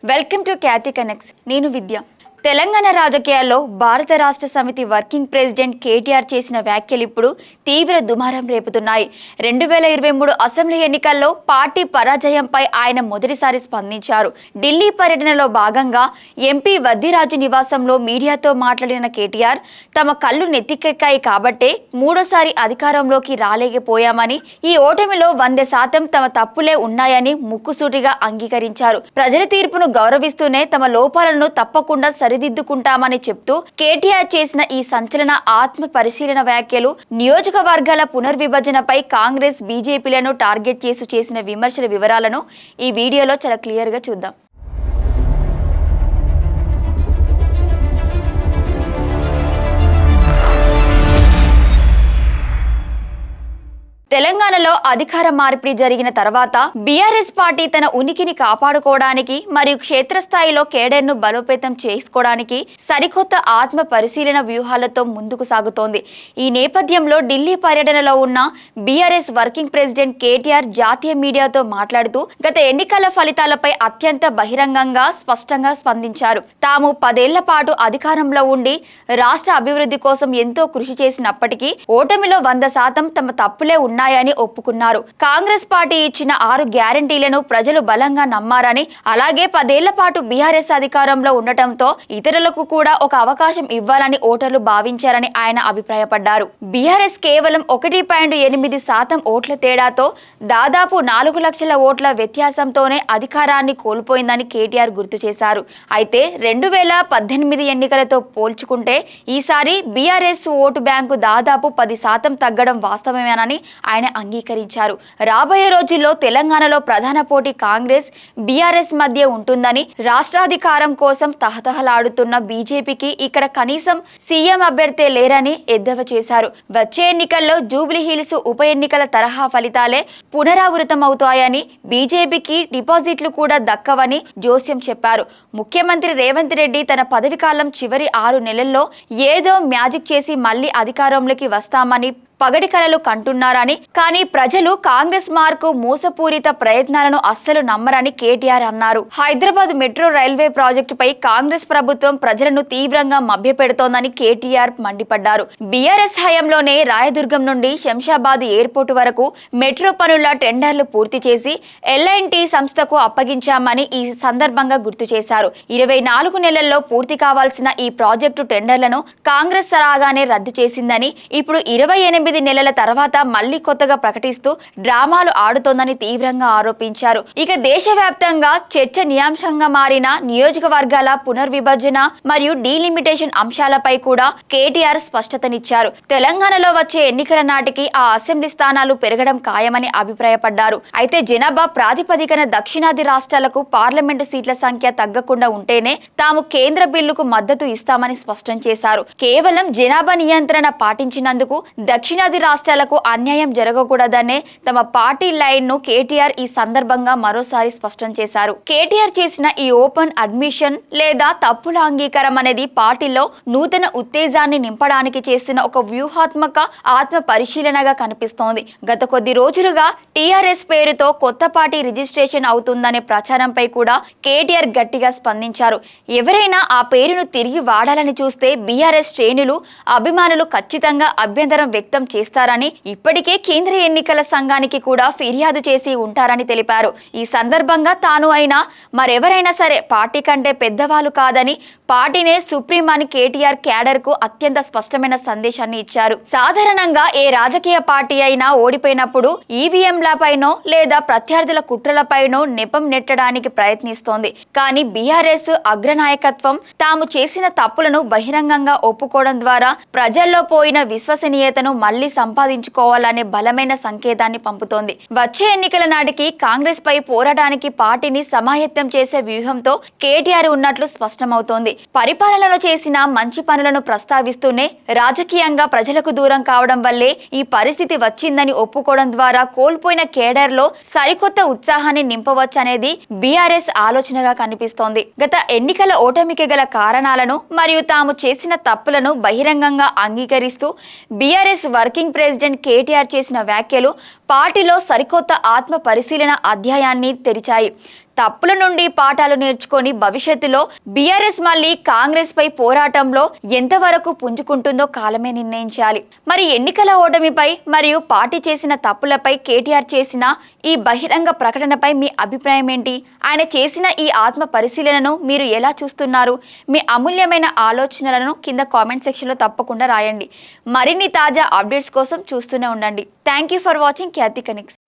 Welcome to Khyati connects. నేను విద్య. తెలంగాణ రాజకీయాల్లో భారత రాష్ట్ర సమితి వర్కింగ్ ప్రెసిడెంట్ కేటీఆర్ చేసిన వ్యాఖ్యలు ఇప్పుడు తీవ్ర దుమారం రేపుతున్నాయి. 2023 అసెంబ్లీ ఎన్నికల్లో పార్టీ పరాజయంపై ఆయన మొదటిసారి స్పందించారు. ఢిల్లీ పర్యటనలో భాగంగా ఎంపీ వద్దిరాజు నివాసంలో మీడియాతో మాట్లాడిన కేటీఆర్ తమ కళ్ళు నెత్తికెక్కాయి కాబట్టే మూడోసారి అధికారంలోకి రాలేకపోయామని, ఈ ఓటమిలో 100% తమ తప్పులే ఉన్నాయని ముక్కుసూటిగా అంగీకరించారు. ప్రజల తీర్పును గౌరవిస్తూనే తమ లోపాలను తప్పకుండా సరిదిద్దుకుంటామని చెప్తూ కేటీఆర్ చేసిన ఈ సంచలన ఆత్మ పరిశీలన వ్యాఖ్యలు నియోజకవర్గాల పునర్విభజనపై కాంగ్రెస్, బీజేపీలను టార్గెట్ చేసిన విమర్శల వివరాలను ఈ వీడియోలో చాలా క్లియర్గా చూద్దాం. తెలంగాణలో అధికార మార్పిడి జరిగిన తర్వాత బీఆర్ఎస్ పార్టీ తన ఉనికిని కాపాడుకోవడానికి మరియు క్షేత్రస్థాయిలో కేడర్ను బలోపేతం చేసుకోవడానికి సరికొత్త ఆత్మ పరిశీలన వ్యూహాలతో ముందుకు సాగుతోంది. ఈ నేపథ్యంలో ఢిల్లీ పర్యటనలో ఉన్న బీఆర్ఎస్ వర్కింగ్ ప్రెసిడెంట్ కేటీఆర్ జాతీయ మీడియాతో మాట్లాడుతూ గత ఎన్నికల ఫలితాలపై అత్యంత బహిరంగంగా స్పష్టంగా స్పందించారు. తాము 10 ఏళ్ల పాటు అధికారంలో ఉండి రాష్ట్ర అభివృద్ధి కోసం ఎంతో కృషి చేసినప్పటికీ ఓటమిలో 100% తమ తప్పులే ఉన్నాయని ఒప్పుకున్నారు. కాంగ్రెస్ పార్టీ ఇచ్చిన 6 గ్యారంటీలను ప్రజలు బలంగా నమ్మారని, అలాగే 10 ఏళ్ల పాటు బీఆర్ఎస్ అధికారంలో ఉండటంతో ఇతరులకు కూడా ఒక అవకాశం ఇవ్వాలని ఓటర్లు భావించారని ఆయన అభిప్రాయపడ్డారు. బీఆర్ఎస్ కేవలం 1.8% ఓట్ల తేడాతో దాదాపు 4 లక్షల ఓట్ల వ్యత్యాసంతోనే అధికారాన్ని కోల్పోయిందని కేటీఆర్ గుర్తు చేశారు. అయితే 2018 ఎన్నికలతో పోల్చుకుంటే ఈసారి బీఆర్ఎస్ ఓటు బ్యాంకు దాదాపు 10% తగ్గడం వాస్తవమేనని ఆయన అంగీకరించారు. రాబోయే రోజుల్లో తెలంగాణలో ప్రధాన పోటీ కాంగ్రెస్, బీఆర్ఎస్ మధ్య ఉంటుందని, రాష్ట్రాధికారం కోసం తహతహలాడుతున్న బీజేపీకి ఇక్కడ కనీసం సీఎం అభ్యర్థే లేరని ఎద్దేవా చేశారు. వచ్చే ఎన్నికల్లో జూబ్లీహిల్స్ ఉప ఎన్నికల తరహా ఫలితాలే పునరావృతమవుతాయని, బీజేపీకి డిపాజిట్లు కూడా దక్కవని జోస్యం చెప్పారు. ముఖ్యమంత్రి రేవంత్ రెడ్డి తన పదవికాలం చివరి 6 నెలల్లో ఏదో మ్యాజిక్ చేసి మళ్లీ అధికారంలోకి వస్తామని పగటి కలలు కంటున్నారని, కానీ ప్రజలు కాంగ్రెస్ మార్కు మోసపూరిత ప్రయత్నాలను అస్సలు నమ్మరని కేటీఆర్ అన్నారు. హైదరాబాద్ మెట్రో రైల్వే ప్రాజెక్టుపై కాంగ్రెస్ ప్రభుత్వం ప్రజలను తీవ్రంగా మభ్యపెడుతోందని కేటీఆర్ మండిపడ్డారు. బీఆర్ఎస్ హయాంలోనే రాయదుర్గం నుండి శంషాబాద్ ఎయిర్పోర్ట్ వరకు మెట్రో పనుల టెండర్లు పూర్తి చేసి ఎల్ఐఎన్టీ సంస్థకు అప్పగించామని ఈ సందర్భంగా గుర్తు చేశారు. 24 నెలల్లో పూర్తి కావాల్సిన ఈ ప్రాజెక్టు టెండర్లను కాంగ్రెస్ రాగానే రద్దు చేసిందని, ఇప్పుడు 28 నెలల తర్వాత మళ్లీ కొత్తగా ప్రకటిస్తూ డ్రామాలు ఆడుతోందని తీవ్రంగా ఆరోపించారు. ఇక దేశవ్యాప్తంగా చర్చనీయాంశంగా మారిన నియోజకవర్గాల పునర్విభజన మరియు డీలిమిటేషన్ అంశాలపై కూడా కేటీఆర్ స్పష్టతనిచ్చారు. తెలంగాణలో వచ్చే ఎన్నికల నాటికి ఆ అసెంబ్లీ స్థానాలు పెరగడం ఖాయమని అభిప్రాయపడ్డారు. అయితే జనాభా ప్రాతిపదికన దక్షిణాది రాష్ట్రాలకు పార్లమెంటు సీట్ల సంఖ్య తగ్గకుండా ఉంటేనే తాము కేంద్ర బిల్లుకు మద్దతు ఇస్తామని స్పష్టం చేశారు. కేవలం జనాభా నియంత్రణ పాటించినందుకు దక్షిణాది రాష్ట్రాలకు అన్యాయం జరగకూడదనే తమ పార్టీ లైన్ ను కేటీఆర్ ఈ సందర్భంగా మరోసారి స్పష్టం చేశారు. కేటీఆర్ చేసిన ఈ ఓపెన్ అడ్మిషన్ లేదా తప్పుల అంగీకారం అనేది పార్టీలో నూతన ఉత్తేజాన్ని నింపడానికి చేసిన ఒక వ్యూహాత్మక ఆత్మ పరిశీలనగా కనిపిస్తోంది. గత కొద్ది రోజులుగా టీఆర్ఎస్ పేరుతో కొత్త పార్టీ రిజిస్ట్రేషన్ అవుతుందనే ప్రచారంపై కూడా కేటీఆర్ గట్టిగా స్పందించారు. ఎవరైనా ఆ పేరును తిరిగి వాడాలని చూస్తే బీఆర్ఎస్ శ్రేణులు, అభిమానులు ఖచ్చితంగా అభ్యంతరం వ్యక్తం చేస్తారని, ఇప్పటికే కేంద్ర ఎన్నికల సంఘానికి కూడా ఫిర్యాదు చేసి ఉంటారని తెలిపారు. ఈ సందర్భంగా తాను అయినా మరెవరైనా సరే పార్టీ కంటే పెద్దవాళ్ళు కాదని, పార్టీనే సుప్రీం అని కేటీఆర్ క్యాడర్ కు అత్యంత స్పష్టమైన సందేశాన్ని ఇచ్చారు. సాధారణంగా ఏ రాజకీయ పార్టీ అయినా ఓడిపోయినప్పుడు ఈవీఎంలపైనో లేదా ప్రత్యర్థుల కుట్రలపైనో నెపం నెట్టడానికి ప్రయత్నిస్తోంది. కానీ బీఆర్ఎస్ అగ్రనాయకత్వం తాము చేసిన తప్పులను బహిరంగంగా ఒప్పుకోవడం ద్వారా ప్రజల్లో పోయిన విశ్వసనీయతను మళ్లీ సంపాదించుకోవాలనే బలమైన సంకేతాన్ని పంపుతోంది. వచ్చే ఎన్నికల నాటికి కాంగ్రెస్ పై పోరాటానికి పార్టీని సమాయత్తం చేసే వ్యూహంతో కేటీఆర్ ఉన్నట్లు స్పష్టమవుతోంది. పరిపాలనలో చేసిన మంచి పనులను ప్రస్తావిస్తూనే రాజకీయంగా ప్రజలకు దూరం కావడం వల్లే ఈ పరిస్థితి వచ్చిందని ఒప్పుకోవడం ద్వారా కోల్పోయిన కేడర్లో సరికొత్త ఉత్సాహాన్ని నింపవచ్చనేది బీఆర్ఎస్ ఆలోచనగా కనిపిస్తోంది. గత ఎన్నికల ఓటమికి గల కారణాలను మరియు తాము చేసిన తప్పులను బహిరంగంగా అంగీకరిస్తూ బీఆర్ఎస్ వర్కింగ్ ప్రెసిడెంట్ కేటీఆర్ చేసిన వ్యాఖ్యలు పార్టీలో సరికొత్త ఆత్మ పరిశీలన అధ్యాయాన్ని తెరిచాయి. తప్పుల నుండి పాఠాలు నేర్చుకొని భవిష్యత్తులో బీఆర్ఎస్ మళ్ళీ కాంగ్రెస్ పై పోరాటంలో ఎంతవరకు పుంజుకుంటుందో కాలమే నిర్ణయించాలి. మరి ఎన్నికల ఓటమిపై మరియు పార్టీ చేసిన తప్పులపై కేటీఆర్ చేసిన ఈ బహిరంగ ప్రకటనపై మీ అభిప్రాయం ఏంటి? ఆయన చేసిన ఈ ఆత్మ పరిశీలనను మీరు ఎలా చూస్తున్నారు? మీ అమూల్యమైన ఆలోచనలను కింద కామెంట్ సెక్షన్లో తప్పకుండా రాయండి. మరిన్ని తాజా అప్డేట్స్ కోసం చూస్తూనే ఉండండి. Thank you for watching Khyati connects.